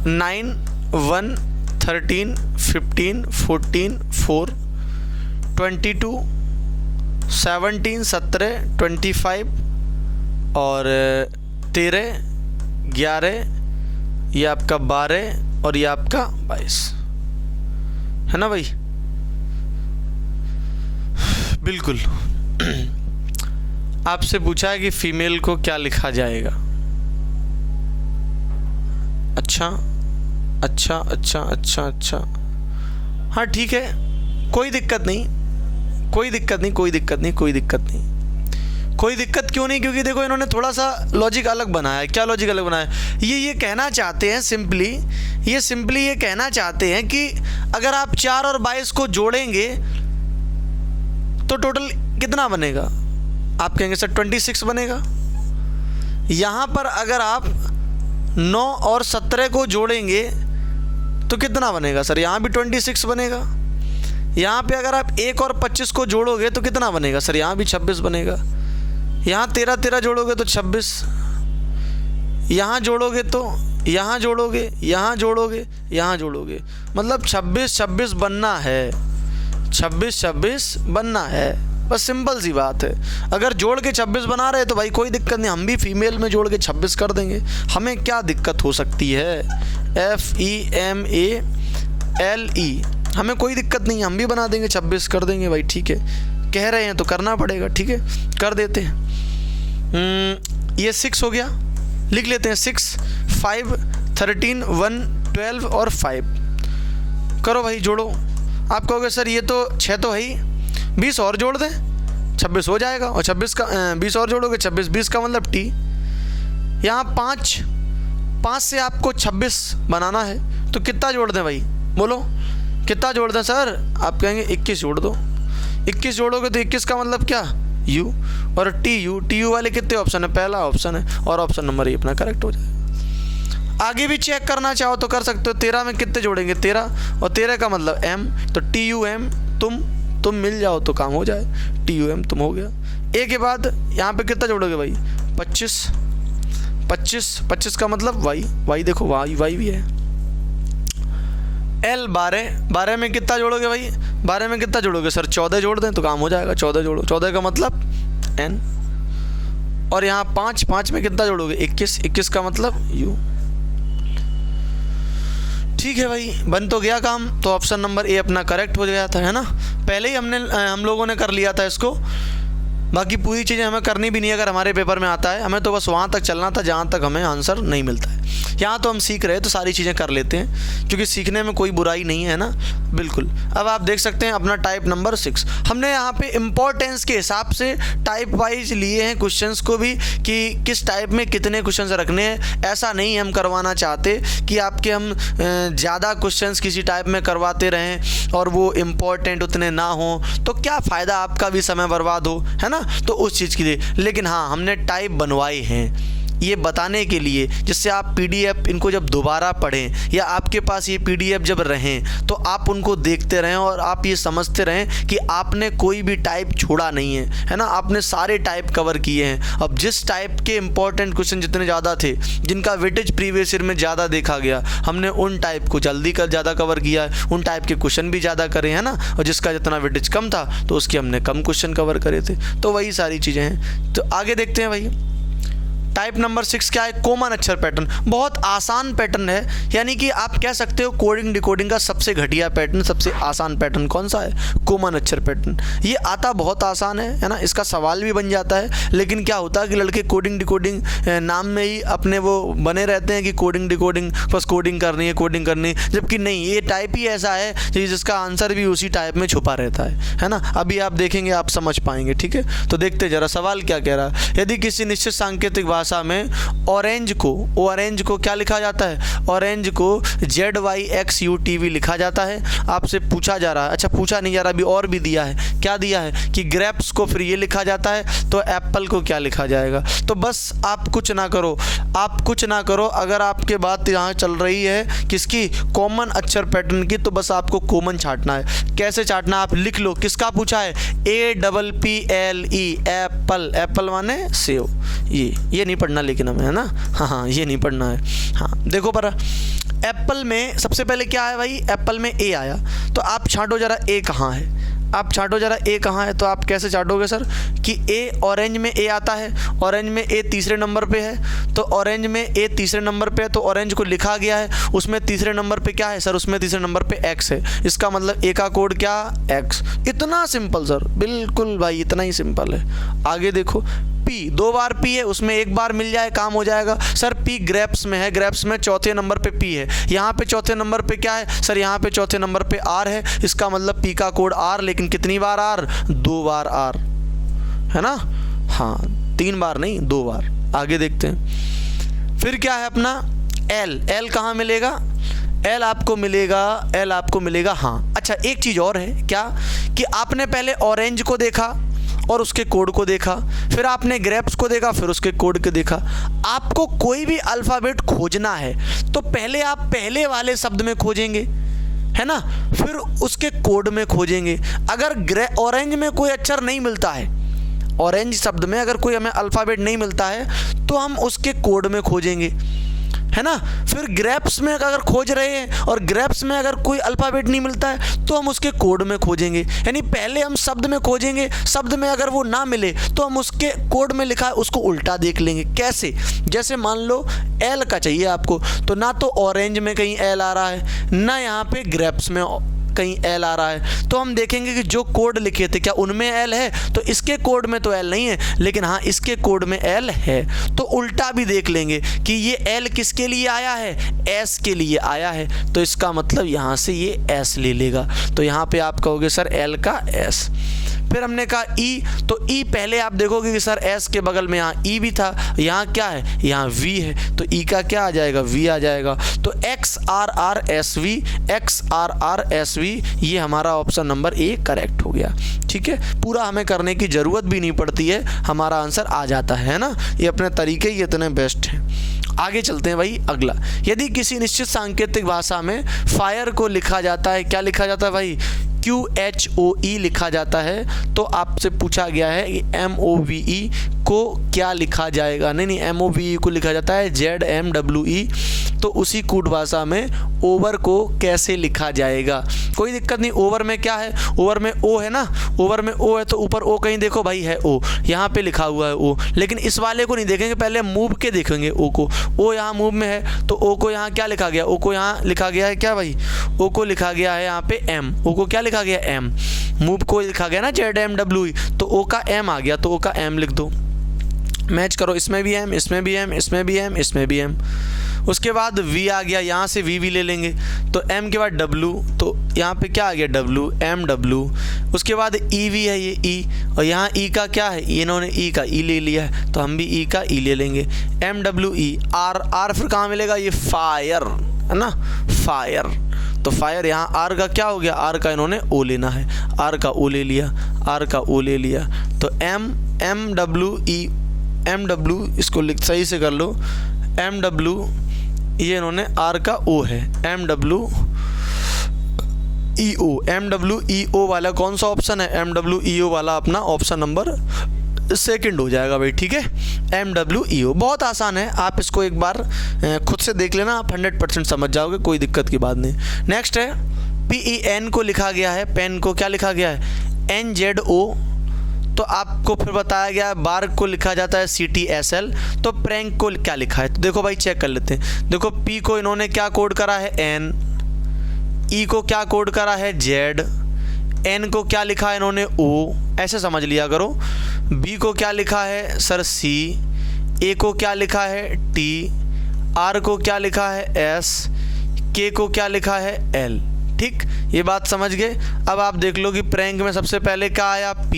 9 1 13 15 14 4 22 17 17 25 और 13 11, ये आपका 12 और ये आपका 22, है ना भाई। बिल्कुल आपसे पूछा है कि फीमेल को क्या लिखा जाएगा। अच्छा अच्छा अच्छा अच्छा अच्छा, हाँ ठीक है, कोई दिक्कत नहीं, कोई दिक्कत नहीं, कोई दिक्कत नहीं, कोई दिक्कत नहीं, कोई दिक्कत क्यों नहीं, क्योंकि देखो इन्होंने थोड़ा सा लॉजिक अलग बनाया है। क्या लॉजिक अलग बनाया है? ये कहना चाहते हैं सिंपली ये कहना चाहते हैं कि अगर आप 4 और 22 को जोड़ेंगे तो टोटल कितना बनेगा? आप कहेंगे सर 26 बनेगा। यहाँ पर अगर आप 9 और 17 को जोड़ेंगे तो कितना बनेगा सर? यहाँ भी 26 बनेगा। यहाँ पे अगर आप 1 और 25 को जोड़ोगे तो कितना बनेगा सर? यहाँ भी 26 बनेगा। यहाँ 13 13 जोड़ोगे तो 26, यहाँ जोड़ोगे तो यहाँ जोड़ोगे, यहाँ जोड़ोगे, यहाँ जोड़ोगे, मतलब 26 26 बनना है, 26 26 बनना है। बस सिंपल सी बात है। अगर जोड़ के 26 बना रहे तो भाई कोई दिक्कत नहीं, हम भी फीमेल में जोड़ के 26 कर देंगे, हमें क्या दिक्कत हो सकती है। FEMALE, हमें कोई दिक्कत नहीं, हम भी बना देंगे, 26 कर देंगे भाई। ठीक है, कह रहे हैं तो करना पड़ेगा, ठीक है, कर देते हैं। ये 6 हो गया, लिख लेते हैं 6 5 13 1 12 और 5। करो भाई जोड़ो। आप कहोगे सर ये तो 6 तो है ही, 20 और जोड़ दें 26 हो जाएगा, और 26 का 20 और जोड़ोगे 26, 20 का मतलब टी। यहाँ 5 से आपको 26 बनाना है तो कितना जोड़ दें भाई, बोलो कितना जोड़ दें सर? आप कहेंगे 21 जोड़ दो। 21 जोड़ोगे तो 21 का मतलब क्या, u, और टी यू वाले कितने ऑप्शन है, पहला ऑप्शन है, और ऑप्शन नंबर ये अपना करेक्ट हो जाएगा। आगे भी चेक करना चाहो तो कर सकते हो। 13 में कितने जोड़ेंगे, 13, और 13 का मतलब m, तो TUM तुम मिल जाओ तो काम हो जाए, TUM तुम हो गया। ए के बाद यहाँ पे कितना जोड़ोगे भाई, 25 का मतलब y देखो y भी है। L 12 में कितना जोड़ोगे भाई, 12 में कितना जोड़ोगे सर, 14 जोड़ दें तो काम हो जाएगा, 14 जोड़ो, 14 का मतलब n। और यहाँ 5 में कितना जोड़ोगे, 21 का मतलब u। ठीक है भाई, बन तो गया काम। तो ऑप्शन नंबर ए अपना करेक्ट हो गया था, है ना। पहले ही हम लोगों ने कर लिया था इसको, बाकी पूरी चीज़ें हमें करनी भी नहीं अगर हमारे पेपर में आता है, हमें तो बस वहाँ तक चलना था जहाँ तक हमें आंसर नहीं मिलता है। यहाँ तो हम सीख रहे हैं तो सारी चीज़ें कर लेते हैं, क्योंकि सीखने में कोई बुराई नहीं है ना, बिल्कुल। अब आप देख सकते हैं अपना टाइप नंबर 6, हमने यहाँ पे इम्पोर्टेंस के हिसाब से टाइप वाइज लिए हैं क्वेश्चंस को भी, कि किस टाइप में कितने क्वेश्चंस रखने हैं। ऐसा नहीं हम करवाना चाहते कि आपके हम ज़्यादा क्वेश्चंस किसी टाइप में करवाते रहें और वो इम्पोर्टेंट उतने ना हों, तो क्या फ़ायदा, आपका भी समय बर्बाद हो, है ना। तो उस चीज़ के लिए, लेकिन हाँ हमने टाइप बनवाए हैं ये बताने के लिए, जिससे आप PDF इनको जब दोबारा पढ़ें या आपके पास ये PDF जब रहें तो आप उनको देखते रहें और आप ये समझते रहें कि आपने कोई भी टाइप छोड़ा नहीं है ना, आपने सारे टाइप कवर किए हैं। अब जिस टाइप के इंपॉर्टेंट क्वेश्चन जितने ज़्यादा थे, जिनका वेटेज प्रीवियस ईयर में ज़्यादा देखा गया, हमने उन टाइप को जल्दी ज़्यादा कवर किया है, उन टाइप के क्वेश्चन भी ज़्यादा करे, है ना। और जिसका जितना वेटेज कम था तो उसके हमने कम क्वेश्चन कवर करे थे। तो वही सारी चीज़ें हैं। तो आगे देखते हैं भाई, टाइप नंबर 6 क्या है, कॉमन अक्षर पैटर्न। बहुत आसान पैटर्न है, यानी कि आप कह सकते हो कोडिंग डिकोडिंग का सबसे घटिया पैटर्न, सबसे आसान पैटर्न कौन सा है, कॉमन अक्षर पैटर्न। ये आता बहुत आसान है ना, इसका सवाल भी बन जाता है, लेकिन क्या होता है कि लड़के कोडिंग डिकोडिंग नाम में ही अपने वो बने रहते हैं कि कोडिंग डिकोडिंग, बस कोडिंग करनी है, जबकि नहीं, ये टाइप ही ऐसा है जिसका आंसर भी उसी टाइप में छुपा रहता है ना। अभी आप देखेंगे, आप समझ पाएंगे, ठीक है। तो देखते जरा सवाल क्या कह रहा है। यदि किसी निश्चित सांकेतिक भाषा में ऑरेंज को क्या लिखा जाता है, ऑरेंज को ZYXUTV लिखा जाता है, आपसे पूछा जा रहा है, अच्छा पूछा नहीं जा रहा, अभी और भी दिया है, क्या दिया है कि ग्रेप्स को फिर ये लिखा जाता है, तो एप्पल को क्या लिखा जाएगा। तो बस आप कुछ ना करो, अगर आपके बात यहाँ चल रही है किसकी, कॉमन अक्षर पैटर्न की, तो बस आपको कॉमन छाटना है। कैसे छाटना, आप लिख लो, किसका पूछा है, APPLE, एप्पल माने सेव। ये नहीं पढ़ना लेकिन हमें, है ना, हाँ ये नहीं पढ़ना है। हाँ देखो पर एप्पल में सबसे पहले क्या है भाई, एप्पल में A आया, तो आप छांटो जरा A कहाँ है, तो आप कैसे चाटोगे सर कि A, ऑरेंज में A आता है, ऑरेंज में A तीसरे नंबर पे है, तो ऑरेंज में A तीसरे नंबर पे है, तो ऑरेंज को लिखा गया है, उसमें तीसरे नंबर पे क्या है सर, उसमें तीसरे नंबर पे X है, इसका मतलब A का कोड क्या, X। इतना सिंपल सर, बिल्कुल भाई इतना ही सिंपल है। आगे देखो, P 2 बार P है, उसमें 1 बार मिल जाए काम हो जाएगा। सर P ग्रेप्स में है, ग्रेप्स में चौथे नंबर पे P है, यहाँ पे चौथे नंबर पे क्या है सर, यहाँ पे चौथे नंबर पे R है, इसका मतलब P का कोड R, लेकिन कितनी बार R, 2 बार R, है ना, हाँ 3 बार नहीं 2 बार। आगे देखते हैं, फिर क्या है अपना L कहाँ मिलेगा, L आपको मिलेगा, हाँ अच्छा एक चीज़ और है क्या, कि आपने पहले ऑरेंज को देखा और उसके कोड को देखा, फिर आपने ग्रेप्स को देखा, फिर उसके कोड को देखा। आपको कोई भी अल्फ़ाबेट खोजना है तो पहले आप पहले वाले शब्द में खोजेंगे, है ना, फिर उसके कोड में खोजेंगे। अगर ऑरेंज में कोई अक्षर नहीं मिलता है, ऑरेंज शब्द में अगर कोई हमें अल्फ़ाबेट नहीं मिलता है तो हम उसके कोड में खोजेंगे, है ना। फिर ग्रेप्स में अगर खोज रहे हैं और ग्रेप्स में अगर कोई अल्फ़ाबेट नहीं मिलता है तो हम उसके कोड में खोजेंगे, यानी पहले हम शब्द में खोजेंगे, शब्द में अगर वो ना मिले तो हम उसके कोड में लिखा है उसको उल्टा देख लेंगे। कैसे, जैसे मान लो L का चाहिए आपको, तो ना तो ऑरेंज में कहीं L आ रहा है, ना यहाँ पे ग्रेप्स में कहीं एल आ रहा है, तो हम देखेंगे कि जो कोड लिखे थे क्या उनमें एल है, तो इसके कोड में तो एल नहीं है, लेकिन हाँ इसके कोड में एल है। तो उल्टा भी देख लेंगे कि ये एल किसके लिए आया है, एस के लिए आया है, तो इसका मतलब यहाँ से ये एस ले लेगा। तो यहाँ पे आप कहोगे सर एल का एस। फिर हमने कहा ई, तो ई पहले आप देखोगे कि सर एस के बगल में यहाँ ई भी था, यहाँ क्या है, यहाँ वी है, तो ई का क्या आ जाएगा, वी आ जाएगा। तो X R R S V, X R R S V, ये हमारा ऑप्शन नंबर ए करेक्ट हो गया। ठीक है, पूरा हमें करने की ज़रूरत भी नहीं पड़ती है, हमारा आंसर आ जाता है ना। ये अपने तरीके ही इतने बेस्ट हैं। आगे चलते हैं भाई अगला। यदि किसी निश्चित सांकेतिक भाषा में फायर को लिखा जाता है, क्या लिखा जाता है भाई, QHOE लिखा जाता है, तो आपसे पूछा गया है कि MOVE को क्या लिखा जाएगा। नहीं, MOVE को लिखा जाता है ZMWE, तो उसी कूट भाषा में ओवर को कैसे लिखा जाएगा। कोई दिक्कत नहीं, ओवर में क्या है, ओवर में ओ है ना, ओवर में ओ है तो ऊपर ओ कहीं देखो भाई है ओ, यहाँ पे लिखा हुआ है ओ, लेकिन इस वाले को नहीं देखेंगे, पहले मूव के देखेंगे ओ को। ओ यहाँ मूव में है तो ओ को यहाँ क्या लिखा गया, ओ को यहाँ लिखा गया है क्या भाई, ओ को लिखा गया है यहाँ पे एम, ओ को क्या लिखा गया एम, मूव को लिखा गया ना ZMWE, तो ओ का एम आ गया, तो ओ का एम लिख दो। मैच करो, इसमें भी एम, इसमें भी एम, इसमें भी एम, इसमें भी एम। उसके बाद वी आ गया, यहाँ से वी ले लेंगे, तो एम के बाद डब्लू, तो यहाँ पे क्या आ गया डब्लू, MW। उसके बाद ई वी है, ये ई, और यहाँ ई का क्या है, इन्होंने ई का ई ले लिया है, तो हम भी ई का ई ले लेंगे, MWE। आर फिर कहाँ मिलेगा, ये फायर है ना, फायर, तो फायर यहाँ आर का क्या हो गया, आर का इन्होंने ओ लेना है, आर का ओ ले लिया, आर का ओ ले लिया, तो MW, इसको लिख सही से कर लो, MW, ये इन्होंने आर का ओ है, MWEO वाला कौन सा ऑप्शन है, MWEO वाला अपना ऑप्शन नंबर सेकंड हो जाएगा भाई। ठीक है, MWEO बहुत आसान है, आप इसको एक बार खुद से देख लेना, आप 100% समझ जाओगे, कोई दिक्कत की बात नहीं। नेक्स्ट है PEN को लिखा गया है, पेन को क्या लिखा गया है, NZO, तो आपको फिर बताया गया है बार्क को लिखा जाता है CTSL, तो प्रैंक को क्या लिखा है, तो देखो भाई चेक कर लेते हैं। देखो P को इन्होंने क्या कोड करा है N, E को क्या कोड करा है Z, N को क्या लिखा है इन्होंने O, ऐसे समझ लिया करो। B को क्या लिखा है सर C, A को क्या लिखा है T, R को क्या लिखा है S, K को क्या लिखा है L। ठीक, ये बात समझ गए। अब आप देख लो कि प्रैंक में सबसे पहले क्या आया P,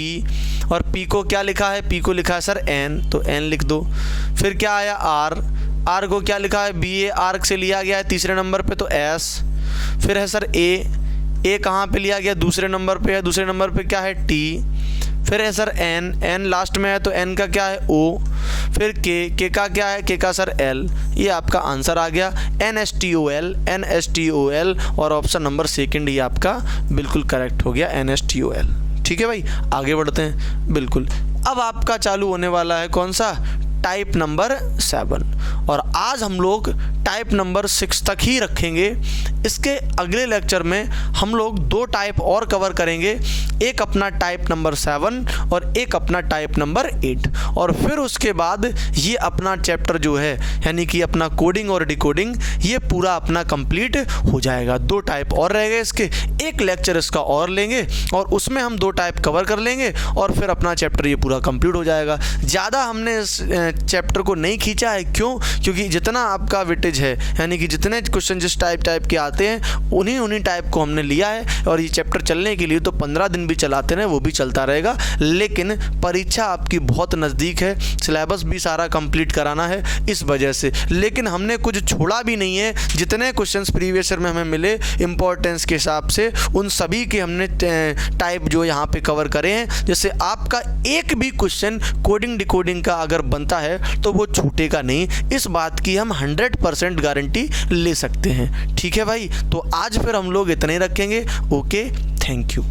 और P को क्या लिखा है, P को लिखा है सर N, तो N लिख दो। फिर क्या आया R, R को क्या लिखा है BA, आर्क से लिया गया है तीसरे नंबर पे, तो S। फिर है सर A कहाँ पे लिया गया, दूसरे नंबर पे है, दूसरे नंबर पे क्या है T। फिर है सर N लास्ट में है, तो N का क्या है O। फिर K का क्या है, K का सर L। ये आपका आंसर आ गया NSTOL, और ऑप्शन नंबर सेकंड ये आपका बिल्कुल करेक्ट हो गया NSTOL। ठीक है भाई, आगे बढ़ते हैं। बिल्कुल, अब आपका चालू होने वाला है कौन सा, टाइप नंबर 7, और आज हम लोग टाइप नंबर 6 तक ही रखेंगे। इसके अगले लेक्चर में हम लोग 2 टाइप और कवर करेंगे, एक अपना टाइप नंबर 7 और एक अपना टाइप नंबर 8, और फिर उसके बाद ये अपना चैप्टर जो है यानी कि अपना कोडिंग और डिकोडिंग, ये पूरा अपना कंप्लीट हो जाएगा। 2 टाइप और रह गए इसके, एक लेक्चर इसका और लेंगे और उसमें हम 2 टाइप कवर कर लेंगे, और फिर अपना चैप्टर ये पूरा कंप्लीट हो जाएगा। ज़्यादा हमने इस चैप्टर को नहीं खींचा है, क्यों, क्योंकि जितना आपका वेटेज है यानी कि जितने क्वेश्चन जिस टाइप के आते हैं उन्हीं टाइप को हमने लिया है, और ये चैप्टर चलने के लिए तो 15 दिन भी चलाते रहे वो भी चलता रहेगा, लेकिन परीक्षा आपकी बहुत नज़दीक है, सिलेबस भी सारा कंप्लीट कराना है इस वजह से। लेकिन हमने कुछ छोड़ा भी नहीं है, जितने क्वेश्चंस प्रीवियस ईयर में हमें मिले इंपॉर्टेंस के हिसाब से उन सभी के हमने टाइप जो यहाँ पे कवर करे हैं। जैसे आपका एक भी क्वेश्चन कोडिंग डिकोडिंग का अगर बनता है तो वो छूटेगा नहीं, इस बात की हम 100% गारंटी ले सकते हैं। ठीक है भाई, तो आज फिर हम लोग इतने ही रखेंगे। Okay, thank you.